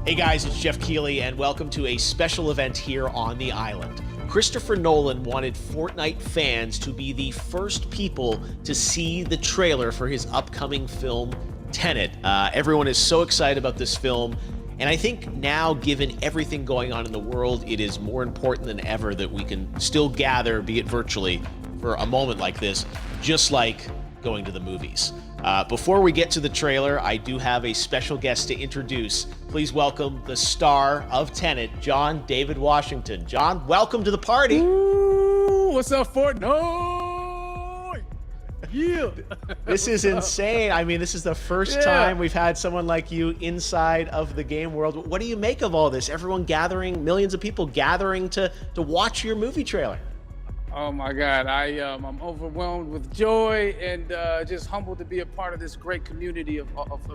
Hey guys, it's Jeff Keighley, and welcome to a special event here on the island. Christopher Nolan wanted Fortnite fans to be the first people to see the trailer for his upcoming film, Tenet. Everyone is so excited about this film, and I think now, given everything going on in the world, it is more important than ever that we can still gather, be it virtually, for a moment like this, just like going to the movies. Before we get to the trailer, I do have a special guest to introduce. Please welcome the star of Tenet, John David Washington. John, welcome to the party. Ooh, what's up, Fortnite? Yeah. This is insane. I mean, this is the first time we've had someone like you inside of the game world. What do you make of all this? Everyone gathering, millions of people gathering to watch your movie trailer. Oh my God, I'm overwhelmed with joy and just humbled to be a part of this great community of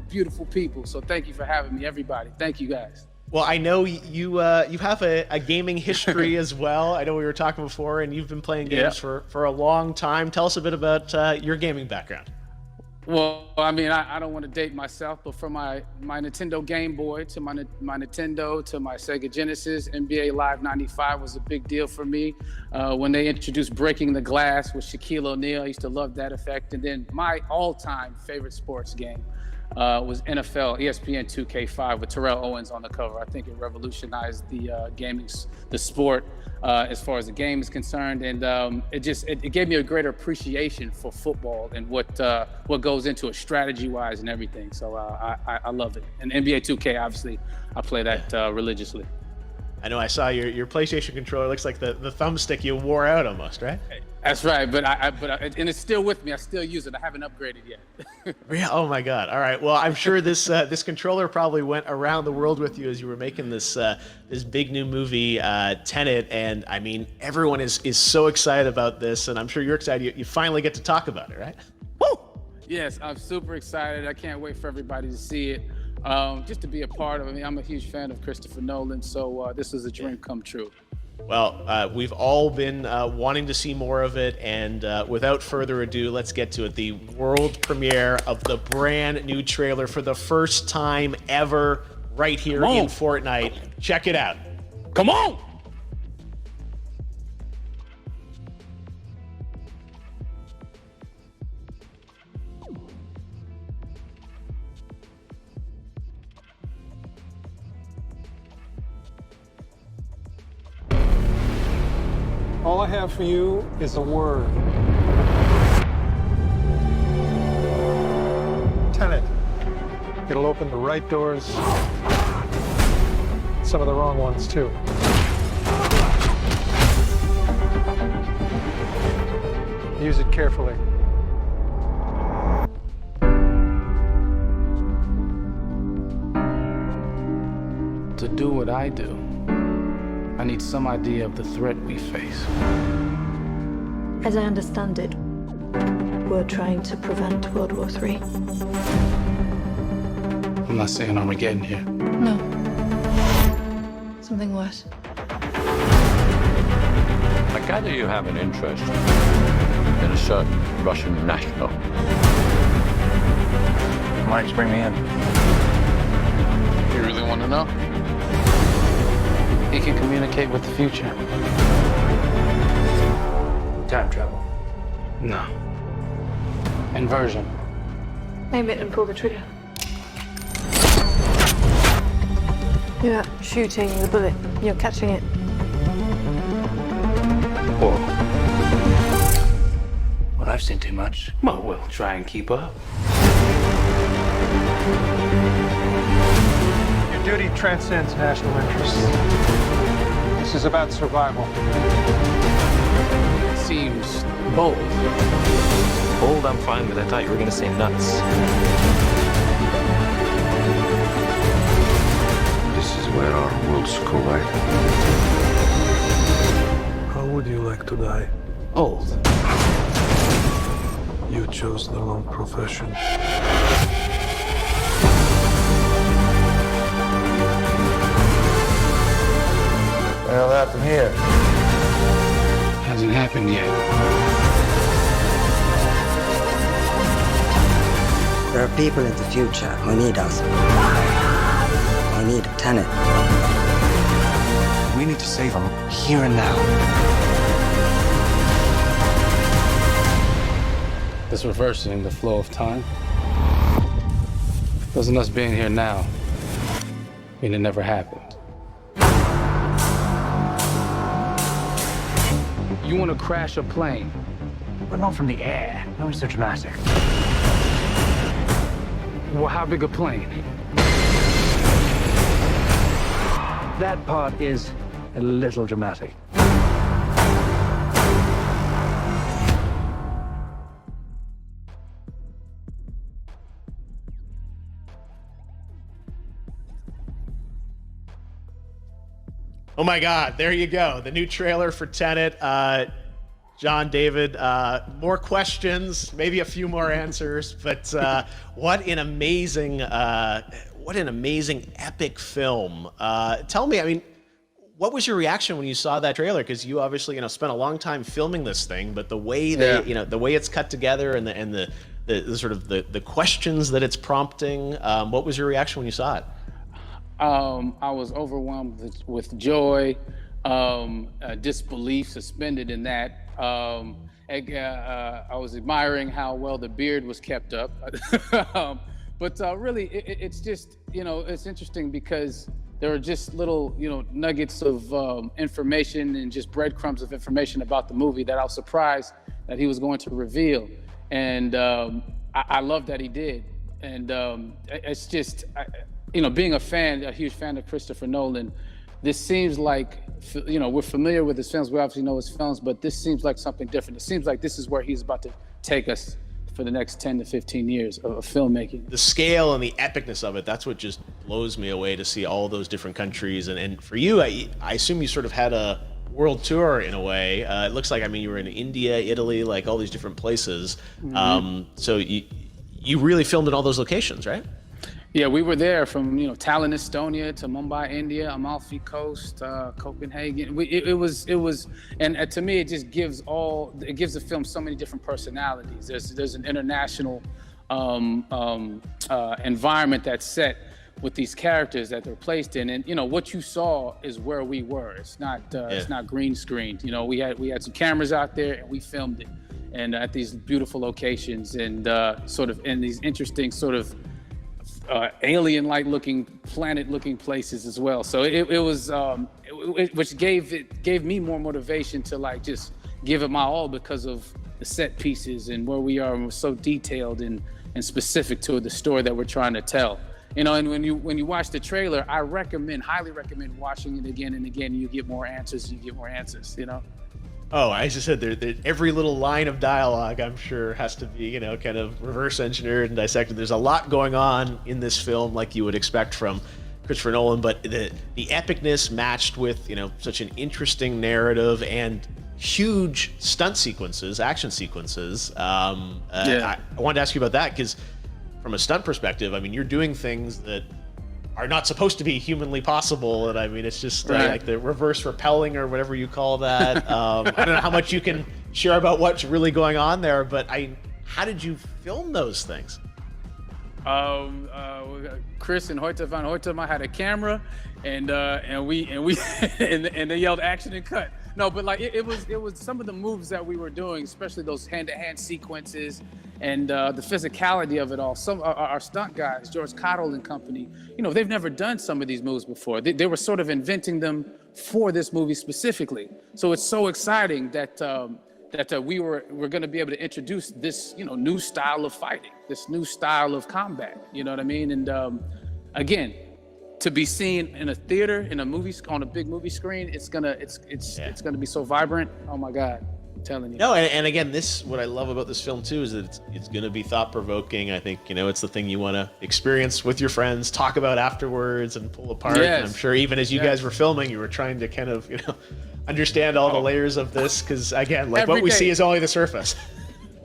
beautiful people. So thank you for having me, everybody. Thank you, guys. Well, I know you have a gaming history as well. I know we were talking before, and you've been playing games for a long time. Tell us a bit about your gaming background. Well, I mean, I don't want to date myself, but from my Nintendo Game Boy to my Nintendo to my Sega Genesis, NBA Live 95 was a big deal for me. When they introduced Breaking the Glass with Shaquille O'Neal, I used to love that effect. And then my all-time favorite sports game was NFL ESPN 2K5 with Terrell Owens on the cover. I think it revolutionized the sport as far as the game is concerned, and it gave me a greater appreciation for football and what goes into it strategy-wise and everything. So I love it. And NBA 2K, obviously, I play that religiously. I know I saw your PlayStation controller. Looks like the thumbstick you wore out almost, right? That's right, but and it's still with me. I still use it. I haven't upgraded yet. Yeah. Oh my God. All right. Well, I'm sure this controller probably went around the world with you as you were making this big new movie, Tenet. And I mean, everyone is so excited about this, and I'm sure you're excited. You finally get to talk about it, right? Woo! Yes, I'm super excited. I can't wait for everybody to see it. Just to be a part of it. I mean, I'm a huge fan of Christopher Nolan, so this is a dream come true. Well, we've all been wanting to see more of it, and without further ado, let's get to it. The world premiere of the brand new trailer for the first time ever right here in Fortnite. Check it out. Come on! All I have for you is a word. Tenet. It'll open the right doors, some of the wrong ones too. Use it carefully. To do what I do, I need some idea of the threat we face. As I understand it, we're trying to prevent World War III. I'm not saying Armageddon here. No. Something worse. I gather you have an interest in a certain Russian national. Why don't you bring me in? You really want to know? He can communicate with the future. Time travel. No. Inversion. Aim it and pull the trigger. You're not shooting the bullet, you're catching it. Whoa. Well, I've seen too much. Well, we'll try and keep up. Your duty transcends national interests. This is about survival. It seems bold. Bold, I'm fine with. I thought you were going to say nuts. This is where our worlds collide. How would you like to die? Old. You chose the wrong profession. Well, that from here. Hasn't happened yet. There are people in the future who need us. I need Tenet. We need to save him here and now. This reversing the flow of time. Doesn't us being here now mean it never happened? You want to crash a plane? But not from the air. No, it's so dramatic. Well, how big a plane? That part is a little dramatic. Oh my God, there you go. The new trailer for Tenet. John, David, more questions, maybe a few more answers, but what an amazing epic film. Tell me, I mean, what was your reaction when you saw that trailer? Because you obviously, spent a long time filming this thing, but the way the way it's cut together and the sort of the questions that it's prompting, what was your reaction when you saw it? I was overwhelmed with joy, disbelief suspended in that. I was admiring how well the beard was kept up. But really, it's just, it's interesting because there are just little, nuggets of information and just breadcrumbs of information about the movie that I was surprised that he was going to reveal. And I love that he did. And it's just, being a huge fan of Christopher Nolan, this seems like, we're familiar with his films, we obviously know his films, but this seems like something different. It seems like this is where he's about to take us for the next 10 to 15 years of filmmaking. The scale and the epicness of it, that's what just blows me away, to see all those different countries. And for you, I assume you sort of had a world tour in a way. It looks like, you were in India, Italy, like all these different places. Mm-hmm. So you really filmed in all those locations, right? Yeah, we were there from Tallinn, Estonia, to Mumbai, India, Amalfi Coast, Copenhagen. It was, and to me, it just gives the film so many different personalities. There's an international environment that's set with these characters that they're placed in, and what you saw is where we were. It's not green screened. We had some cameras out there and we filmed it, and at these beautiful locations and sort of in these interesting sort of alien-like looking, planet-looking places as well. So it was, which gave me more motivation to just give it my all because of the set pieces and where we are, and we're so detailed and specific to the story that we're trying to tell. And when you watch the trailer, I highly recommend watching it again and again. You get more answers. Oh, I just said every little line of dialogue, I'm sure, has to be, kind of reverse engineered and dissected. There's a lot going on in this film, like you would expect from Christopher Nolan, but the epicness matched with, such an interesting narrative and huge stunt sequences, action sequences. I wanted to ask you about that because from a stunt perspective, you're doing things that are not supposed to be humanly possible, and it's just like the reverse rappelling or whatever you call that. I don't know how much you can share about what's really going on there, but how did you film those things? Chris and Hoyte van Hoytema had a camera, and they yelled action and cut. No, but it was some of the moves that we were doing, especially those hand-to-hand sequences and the physicality of it all. Some our stunt guys, George Cottle and company, they've never done some of these moves before. They were sort of inventing them for this movie specifically. So it's so exciting that we're going to be able to introduce this new style of fighting, this new style of combat. You know what I mean? And again, to be seen in a theater, in a movie, on a big movie screen, it's gonna be so vibrant. Oh my God, I'm telling you. No, and again, what I love about this film too is that it's gonna be thought provoking. I think it's the thing you want to experience with your friends, talk about afterwards, and pull apart. Yes. And I'm sure even as you guys were filming, you were trying to kind of understand all the layers of this, because again, what we see is only the surface.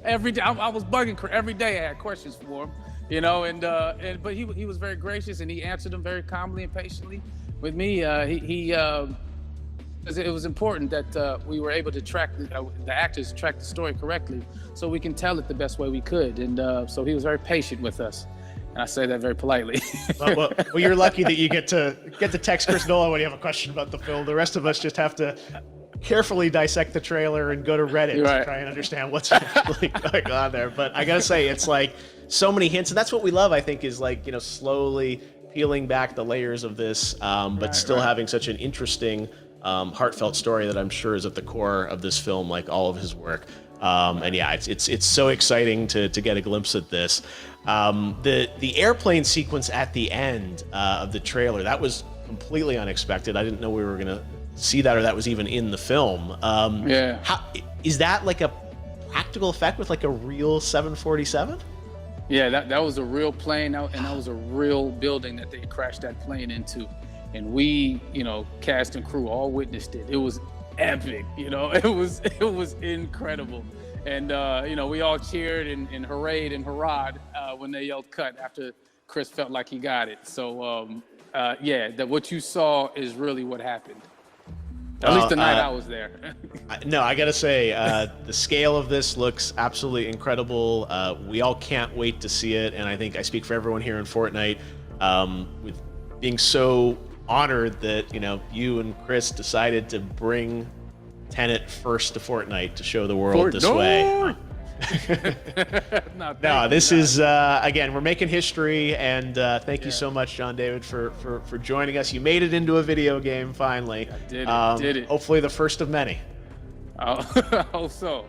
Every day, I was bugging every day. I had questions for him. But he was very gracious, and he answered them very calmly and patiently with me. It was important that we were able to track the actors track the story correctly, so we can tell it the best way we could. And so he was very patient with us. And I say that very politely. Well, you're lucky that you get to text Chris Nolan when you have a question about the film. The rest of us just have to carefully dissect the trailer and go to Reddit to try and understand what's really going on there. But I gotta say, it's like so many hints, and that's what we love, I think, is like, slowly peeling back the layers of this, but still having such an interesting, heartfelt story that I'm sure is at the core of this film, like all of his work. And yeah, it's so exciting to get a glimpse at this. The airplane sequence at the end of the trailer, that was completely unexpected. I didn't know we were gonna see that, or that was even in the film. How is that, like a practical effect with like a real 747? Yeah, that was a real plane, and that was a real building that they crashed that plane into. And we, cast and crew all witnessed it. It was epic, it was incredible. And, we all cheered and hurrayed and hurrahed when they yelled cut after Chris felt like he got it. So, that what you saw is really what happened. At least the night I was there. No, I gotta say, the scale of this looks absolutely incredible. We all can't wait to see it, and I think I speak for everyone here in Fortnite, with being so honored that you and Chris decided to bring Tenet first to Fortnite to show the world this way. No, this is again, we're making history, and thank you so much, John David, for joining us. You made it into a video game finally. I did it. Hopefully the first of many. I hope so.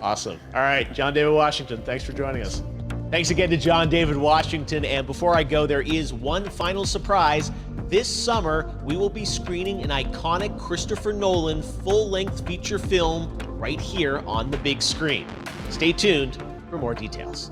Awesome. All right, John David Washington, thanks for joining us. Thanks again to John David Washington. And before I go, there is one final surprise. This summer, we will be screening an iconic Christopher Nolan full-length feature film right here on the big screen. Stay tuned for more details.